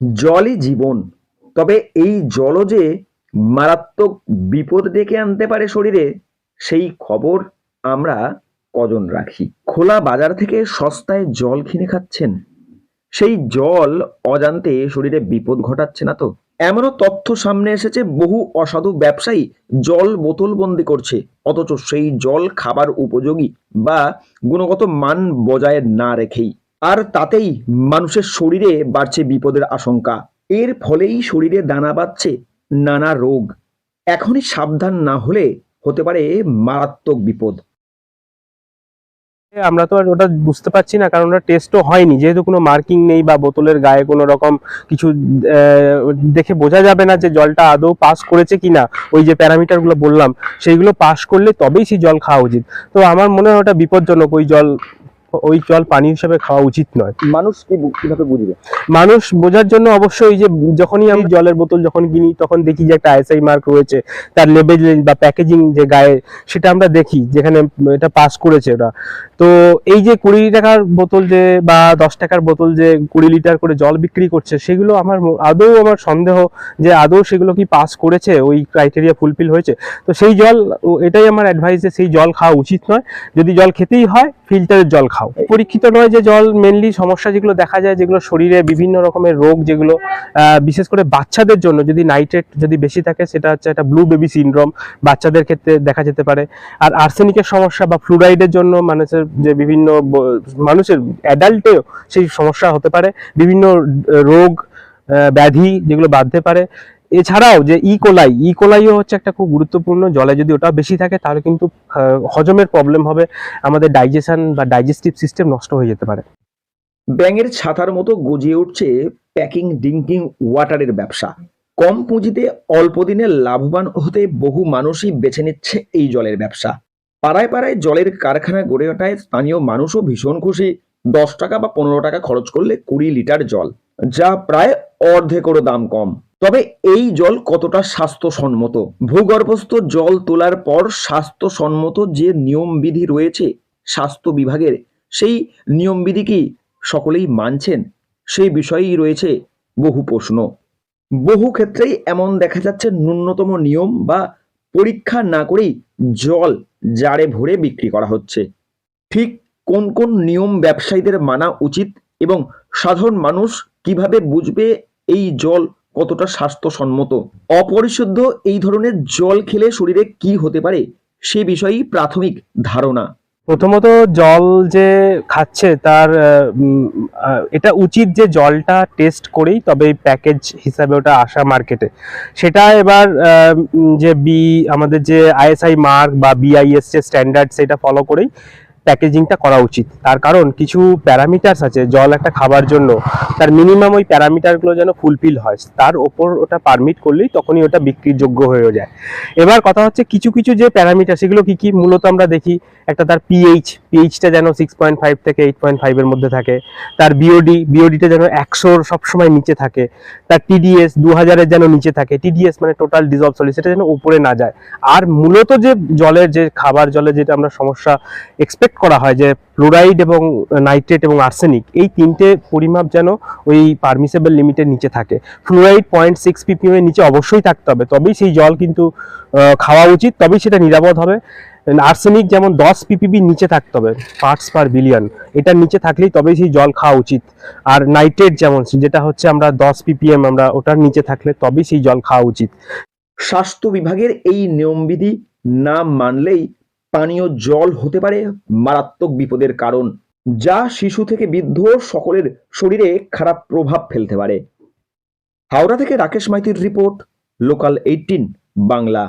জলই জীবন। তবে এই জলও যে মারাত্মক বিপদ ডেকে আনতে পারে শরীরে, সেই খবর আমরা কজন রাখি? খোলা বাজার থেকে সস্তায় জল কিনে খাচ্ছেন, সেই জল অজান্তে শরীরে বিপদ ঘটাচ্ছে না তো? এমনও তথ্য সামনে এসেছে, বহু অসাধু ব্যবসায়ী জল বোতল বন্দি করছে, অথচ সেই জল খাবার উপযোগী বা গুণগত মান বজায় না রেখেই, আর তাতেই মানুষের শরীরে বাড়ছে বিপদের আশঙ্কা। এর ফলেই শরীরে দানা বাঁধছে নানা রোগ। এখনই সাবধান না হলে হতে পারে মারাত্মক বিপদ। আমরা তো আর ওটা বুঝতে পারছি না, কারণ ওটা টেস্টও হয়নি, যেহেতু কোনো মার্কিং নেই বা বোতলের গায়ে কোনো রকম কিছু দেখে বোঝা যাবে না যে জলটা আদৌ পাস করেছে কিনা। ওই যে প্যারামিটারগুলো বললাম, সেইগুলো পাস করলে তবেই সেই জল খাওয়া উচিত। তো আমার মনে হয় ওটা বিপজ্জনক, ওই জল পানি হিসাবে খাওয়া উচিত নয়। মানুষ কিভাবে বুঝবে? মানুষ বোঝার জন্য অবশ্যই, যে যখনই আমি জলের বোতল যখন কিনি তখন দেখি যে একটা আইএসআই মার্ক রয়েছে, তার লেবেল বা প্যাকেজিং যে গায়ে, সেটা আমরা দেখি যেখানে এটা পাস করেছে ওটা। তো এই যে 20 টাকার বোতল যে বা 10 টাকার বোতল যে 20 লিটার করে জল বিক্রি করছে, সেগুলো আমার সন্দেহ যে আদৌ সেগুলো কি পাস করেছে, ওই ক্রাইটেরিয়া ফুলফিল হয়েছে। তো সেই জল, এটাই আমার অ্যাডভাইস যে সেই জল খাওয়া উচিত নয়। যদি জল খেতেই হয় ফিল্টারের জল খাও। পরীক্ষিত নয় যে জল, মেনলি সমস্যা যেগুলো দেখা যায়, যেগুলো শরীরে বিভিন্ন রকমের রোগ, যেগুলো বিশেষ করে বাচ্চাদের জন্য যদি নাইট্রেট যদি বেশি থাকে, সেটা হচ্ছে একটা ব্লু বেবি সিনড্রোম, বাচ্চাদের ক্ষেত্রে দেখা যেতে পারে। আর আর্সেনিকের সমস্যা বা ফ্লুরাইডের জন্য মানুষের যে মানুষের অ্যাডাল্টেও সেই সমস্যা হতে পারে, বিভিন্ন রোগ ব্যাধি যেগুলো বাঁধতে পারে। এছাড়াও যে ইকোলাইও হচ্ছে একটা খুব গুরুত্বপূর্ণ, জলে যদি ওটা বেশি থাকে তাহলে কিন্তু হজমের প্রবলেম হবে, আমাদের ডাইজেশন বা ডাইজেস্টিভ সিস্টেম নষ্ট হয়ে যেতে পারে। ব্যাঙের ছাতার মতো গজিয়ে উঠছে প্যাকিং ড্রিঙ্কিং ওয়াটারের ব্যবসা। কম পুঁজিতে অল্প দিনে লাভবান হতে বহু মানুষই বেছে নিচ্ছে এই জলের ব্যবসা। পাড়ায় পাড়ায় জলের কারখানা গড়ে ওঠায় স্থানীয় মানুষও ভীষণ খুশি। 10 টাকা বা 15 টাকা খরচ করলে 20 লিটার জল, যা প্রায় অর্ধেকেরও দাম কম। তবে এই জল কতটা স্বাস্থ্যসম্মত? ভূগর্ভস্থ জল তোলার পর স্বাস্থ্যসম্মত যে নিয়মবিধি রয়েছে স্বাস্থ্য বিভাগের, সেই নিয়মবিধি কি সকলেই মানছেন? সেই বিষয়েই রয়েছে বহু প্রশ্ন। বহু ক্ষেত্রেই এমন দেখা যাচ্ছে, ন্যূনতম নিয়ম বা পরীক্ষা না করেই জল জারে ভরে বিক্রি করা হচ্ছে। ঠিক কোন কোন নিয়ম ব্যবসায়ীদের মানা উচিত এবং সাধারণ মানুষ কিভাবে বুঝবে এই জল কতটা স্বাস্থ্যসম্মত? অপরিশুদ্ধ এই ধরনের জল খেলে শরীরে কি হতে পারে সে বিষয়েই প্রাথমিক ধারণা। প্রথমত, জল যে খাচ্ছে তার এটা উচিত যে জলটা টেস্ট করেই তবে প্যাকেজ হিসাবে ওটা আসা মার্কেটে। সেটা এবার যে আমাদের যে আইএসআই মার্ক বা বিআইএস যে স্ট্যান্ডার্ড, সেটা ফলো করেই প্যাকেজিংটা করা উচিত। তার কারণ কিছু প্যারামিটার্স আছে জল একটা খাবার জন্য, তার মিনিমাম ওই প্যারামিটারগুলো যেন ফুলফিল হয়, তার ওপর ওটা পারমিট করলেই তখনই ওটা বিক্রির যোগ্য হয়ে যায়। এবার কথা হচ্ছে কিছু কিছু যে প্যারামিটার, সেগুলো কি কি মূলত আমরা দেখি, একটা তার পিএইচটা যেন 6.5 থেকে 8.5 এর মধ্যে থাকে, তার বিওডিটা যেন 100-র সবসময় নিচে থাকে, তার টিডিএস 2000-এর যেন নিচে থাকে, টিডিএস মানে টোটাল ডিজলভ সলিড, সেটা যেন উপরে না যায়। আর মূলত যে জলের যে খাবার জলে যেটা আমরা সমস্যা এক্সপেক্ট করা হয়, যে ফ্লোরাইড এবং নাইট্রেট এবং আর্সেনিক, এই তিনটে পরিমাপ যেন ওই পারমিসেবল লিমিটের নিচে থাকে। ফ্লোরাইড 0.6 ppm এর নিচে অবশ্যই থাকতে হবে, তবেই সেই জল কিন্তু খাওয়া উচিত, তবেই সেটা নিরাপদ হবে। আর্সেনিক যেমন 10 ppb নিচে থাকতে হবে, পার্টস পার বিলিয়ন, এটার নিচে থাকলেই তবেই সেই জল খাওয়া উচিত। আর নাইট্রেট যেমন, যেটা হচ্ছে আমরা 10 ppm, আমরা ওটার নিচে থাকলে তবেই সেই জল খাওয়া উচিত। স্বাস্থ্য বিভাগের এই নিয়মবিধি না মানলেই পানীয় জল হতে পারে মারাত্মক বিপদের কারণ, যা শিশু থেকে বৃদ্ধ সকলের শরীরে খারাপ প্রভাব ফেলতে পারে। হাওড়া থেকে রাকেশ মাইতির রিপোর্ট, লোকাল 18 বাংলা।